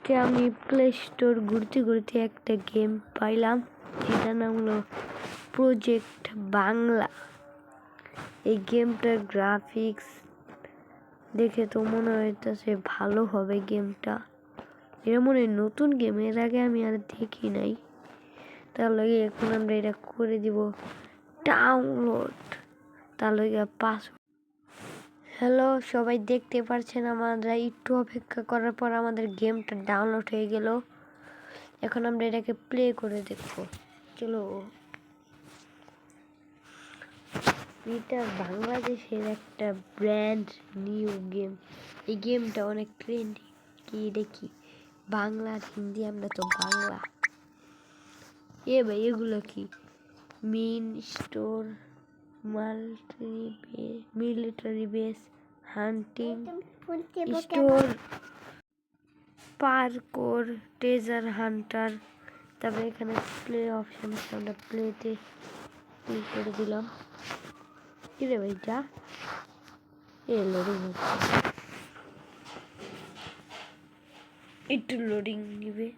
আজকে আমি play store ঘুরতে ঘুরতে একটা গেম পাইলাম, যেটার নাম হলো প্রজেক্ট বাংলা। এই গেমটার গ্রাফিক্স দেখে তো মনে হইতেছে ভালো হবে গেমটা। এটা মনে হয় নতুন গেম, এর আগে আমি আর দেখি নাই। তার লগে এখন আমরা এটা করে দিব ডাউনলোড। তার লগে পাসওয়ার্ড। হ্যালো সবাই, দেখতে পাচ্ছেন আমরা একটু অপেক্ষা করার পর আমাদের গেমটা ডাউনলোড হয়ে গেল। এখন আমরা এটাকে প্লে করে দেখব। চলো, এটা বাংলাদেশের একটা ব্র্যান্ড নিউ গেম। এই গেমটা অনেক ট্রেন্ডি। কি দেখি বাংলা আর হিন্দি, আমরা তো বাংলা। ভাই এগুলো কি? মেইন স্টোর, মিলিটারি বেস, হান্টিং স্টোর, পার্কোর, ট্রেজার হান্টার। তারপরে এখানে প্লে অপশন আছে, আমরা প্লেতে ক্লিক করে দিলাম। কি রে ভাই, যা লোডিং হচ্ছে, একটু লোডিং নিবে।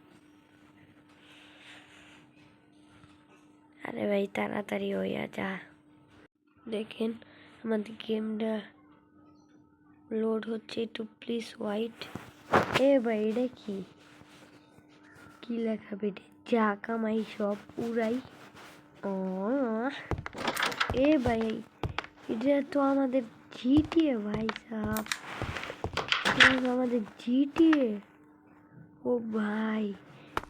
আরে ভাই তাড়াতাড়ি হইয়া যা। দেখেন আমাদের গেমটা লোড হচ্ছে, একটু প্লিজ ওয়াইট। ভাই এটা কি লেখা বেটে? যা কামাই সব উড়াই। ভাই এটা তো আমাদের জিটিএ ভাই সাহেব, আমাদের জিটিএ। ও ভাই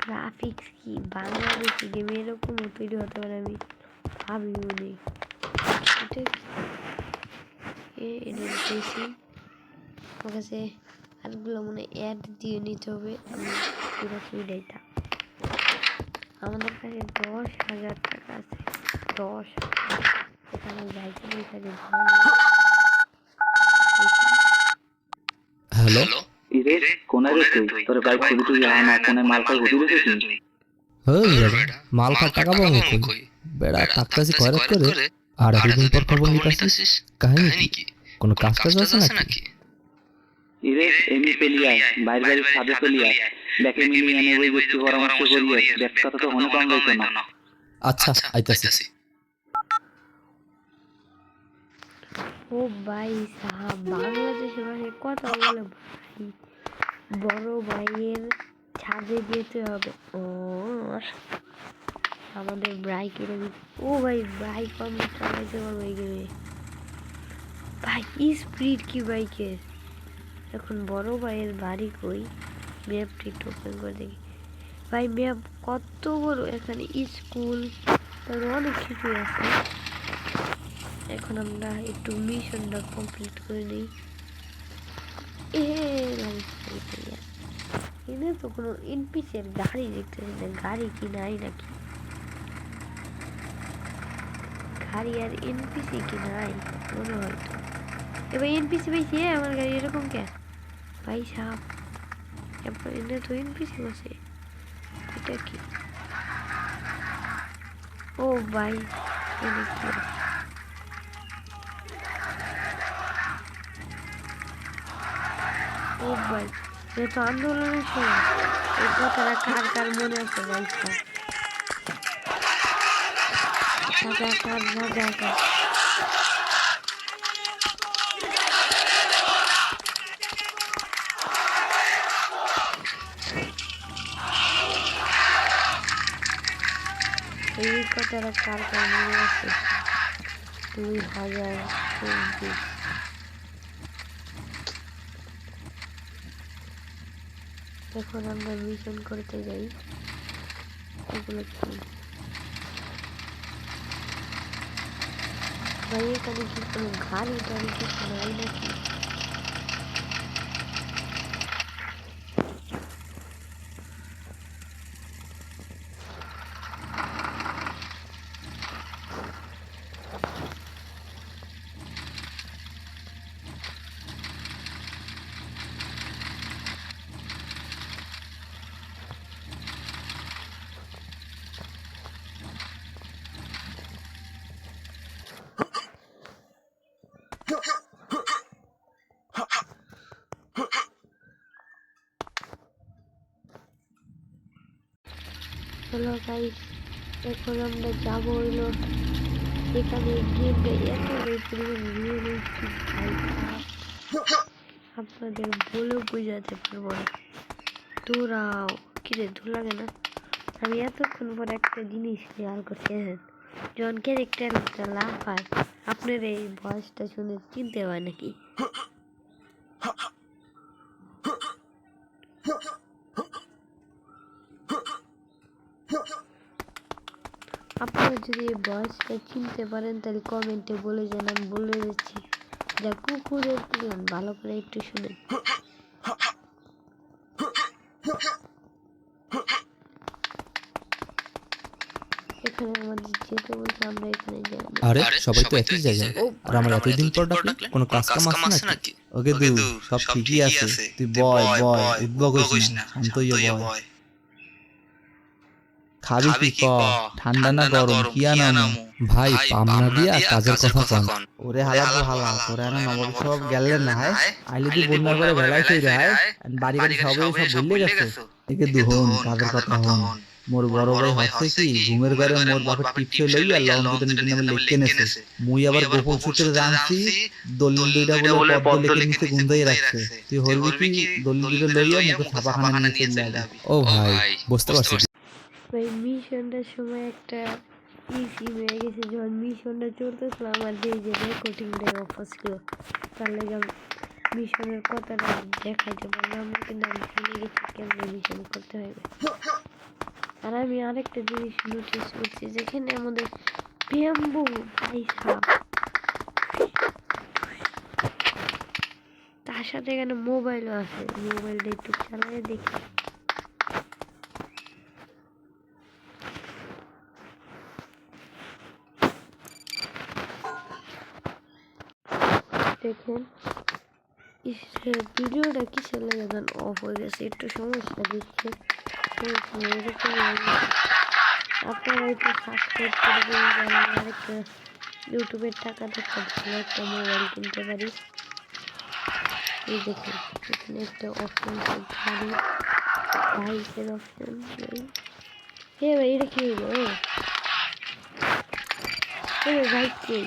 গ্রাফিক্স কি বাংলাদেশি গেম এরকম তৈরি হতে পারে আমি ভাবিও নি। এটা দেখেছি আমার কাছে আরগুলো মনে অ্যাড দিয়ে নিতে হবে। আমি পুরোপুরি ডেটা, আমাদের কাছে 10,000 টাকা আছে। 10,000 এখানে যাইতে এখানে হ্যালো ইরে কোনায় রে তুই? তোর বাইক ছবি তুই না কোনায় মাল খাই হুজুর রে তুই? বেড়া মাল খার টাকা পাবো কই? বেড়া থাকতাছি খয়রাত করে আর এতদিন পর খবর নিতাছিস, কাহিনী কি? কোনো কাজ টাজ আছে নাকি? ইরে এমনি পেলিয়া বাইরে বাইরে সাদে পেলিয়া দেখে মিলি এনে ওই ব্যক্তি পরামর্শ করিয়ে দেখ কথা তো অনেক কম যাইতো না। আচ্ছা আইতাছি। ও ভাই সাহাব, বাংলাদেশে ভাষায় কথা বলে ভাই, বড় ভাইয়ের ছাদে যেতে হবে। আমাদের বাইকের, ও ভাই বাইক আমি চালাইতে পারবো এই গেমে। ভাই স্পিড কি বাইকের। এখন বড় ভাইয়ের বাড়ি কই? ম্যাপটি একটু ওপেন করে দেখি। ভাই ম্যাপ কত বড়, এখানে স্কুল, তারপরে অনেক কিছু আছে। এখন আমরা একটু মিশনটা কমপ্লিট করে নিই। এখানে তো কোনো এনপিসি এর গাড়ি দেখতেছি না। গাড়ি কি নাই নাকি? গাড়ি আর এনপিসি কি নাই মনে হয় তো। এবার এনপিসি পাইছি, আমার গাড়ি এরকম কে ভাই সাহেব? এরপর এনে তো এনপিসি বসে, এটা কি? ও ভাই এনে কি? ও ভাই এটা তো আন্দোলনের সময়। এই কথাটা কার কার মনে আছে ভাই সাহেব? রাজাকার এই কথাটা কার কার মনে আছে? 2024। এখন আমরা মিশন করতে যাই। এগুলো কি ভাই? এখানে কি কোনো গাড়ি টাড়ি কিছু নাই নাকি? চলো গাইস, এখন আমরা যাবো হইলো এখানে গেমটা এতটাই পরিমাণ রিয়েলিস্টিক ভাই, আপনাদের বলেও বোঝাতে পারবো না। দৌড়াও, কিরে দূর লাগে না? আমি এতক্ষণ পর একটা জিনিস খেয়াল করতেছেন, যখন ক্যারেক্টারটা লাভ হয় আপনার এই ভয়েসটা শুনে চিনতে হয় নাকি? আপনারা যদি এই ভয়েসটা চিনতে পারেন তাহলে কমেন্টে বলে যান, আমি বলে দিচ্ছি। যা কুকুরের প্ল্যান, ভালো করে একটু শুনেন। এখানে আমাদের যেতে বলছে, আমরা এখানে যাই। আরে সবাই তো একই জায়গায়, আর আমার এতদিন পর ডাকলে কোনো কাজ কাম আছে নাকি? ওকে দু, সব ঠিকই আছে, তুই বয় বয়, উদ্ভব হইস না, শান্ত হইয়া বয়। খাবি কি ক? ঠান্ডা না গরম কি আনামু? ভাই পামনা দিয়া কাজের কথা কন। ওরে হালাবো হালা, তোরা না নবাব সব গেলেন না হায়, আইলে দি বন্যা করে বেলায় ফিরে হায়, বাড়ি গাড়ি সবাই সব ভুলে গেছে। একে দুহন কাজের কথা হন। মোর বড় ভাই হচ্ছে কি ঘুমের ঘরে মোর বাপের টিপসে লইয়া লং দুটো নিজের নামে লিখে নেছে। মুই আবার গোপন সূত্রে জানছি দলিল দুইটা বলে পদ্ম লিখে নিচে গুন্দাই রাখছে। তুই হলবি কি দলিল দুটো লইয়া মুখে ছাপাখানা নিয়ে চলে যাবি। ও ভাই বুঝতে পারছি। ভাই মিশনটার সময় একটা ইসি হয়ে গেছে, যখন মিশনটা চলতেছিল আমার যে রেকর্ডিংটা অফ ছিল, তার লাগে মিশনের কথাটা দেখাইতে পারলাম না, কিন্তু আমি ভুলে গেছি কেমন মিশন করতে হবে। আর আমি আরেকটা জিনিস নোটিস করছি, যেখানে আমাদের ব্যাম্বু ভাই সাপ, তার সাথে এখানে মোবাইলও আছে, মোবাইলটা একটু চালিয়ে দেখি। দেখেন ভিডিওটা কিসের লাগে গান অফ হয়ে গেছে, একটু সমস্যা দিচ্ছে। আপনারা একটু সাবস্ক্রাইব করে দিন, যেন আরেকটা ইউটিউবের টাকা থেকে ভালো একটা মোবাইল কিনতে পারি। এই দেখুন এখানে একটা অপশন গাড়ি বাইকের অপশন। হে ভাই এটা কি হইলো? বাইক কই?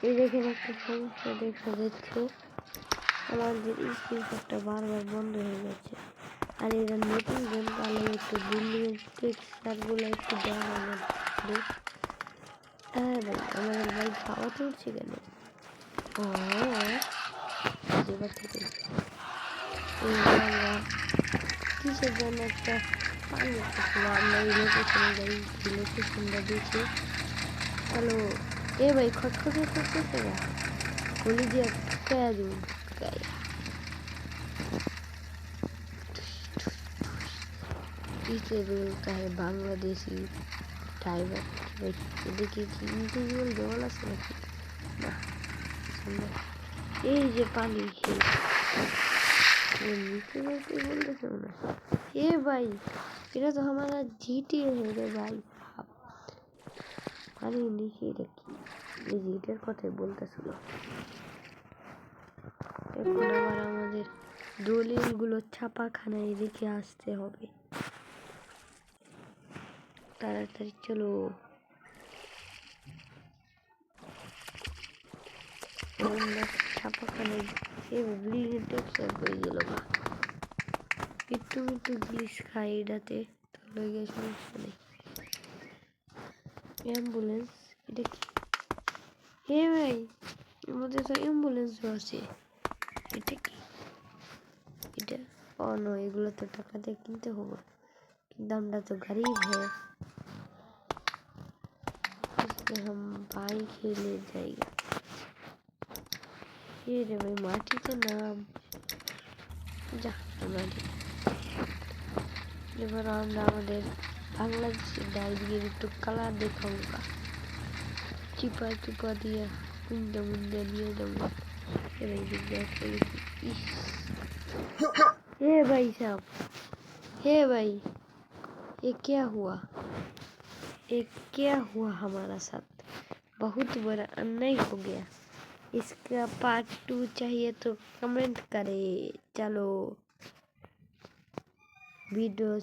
এই দেখেন একটা সমস্যা দেখা যাচ্ছে, আমাদের স্ক্রিনশটটা বারবার বন্ধ হয়ে যাচ্ছে। আর এরা নতুন গেম, তাহলে একটু বিল্ডিংয়ের টেক্সচারগুলো একটু দেওয়া আমাদের। হ্যাঁ ভাই, আমাদের বাইক হাওয়া চলছে কেন? ও যেবার থেকে আমরা কিসের জন্য একটা পানি করছিল, আমরা এই লোকেশনে যাই, লোকেশনটা দেখি। হ্যালো এ ভাই, খটখটে করতেছে না, বলি দিয়ে ঠুকাইয়া দিব, ঠুকাইয়া। इसे बोलता है बांग्लादेशी टाइगर। देखिए कि इंडिविजुअल জল আছে নাকি না? এই যে পানি নিচে বলতে বলতেছে না। এ ভাই এটা তো हमारा GTA है रे भाई, পানি নিচে এটা কি? এই জিটের কথাই বলতেছিল। এখন আবার আমাদের দলিলগুলো ছাপাখানায় রেখে আসতে হবে, তাড়াতাড়ি চলো। ছাপাখানায় বিল্ডিং টেক্সচার হয়ে গেল বা একটু একটু জিনিস খাই এটাতে, তাহলে গিয়ে সমস্যা নেই। অ্যাম্বুলেন্স এটা কি? হে ভাই এর মধ্যে তো অ্যাম্বুলেন্সও আছে, এটা কি? এটা ও নয়, এগুলো তো টাকা দিয়ে কিনতে হবে, কিন্তু আমরা তো গরিব হ্যাঁ। हम बाइक ही ले जाएगा। ये रे भाई माटीতে নাম যা মাটি। এবার আমরা আমাদের বাংলাদেশি ডাইরির একটু কালার দেখাবো, চিপা চিপা দিয়ে কুন্দা মুন্দা নিয়ে যাবো। हे भाई साहब, हे भाई ये क्या हुआ, ये क्या हुआ हमारा साथ? बहुत बड़ा अन्याय हो गया। इसका पार्ट 2 चाहिए तो कमेंट करें। चलो वीडियो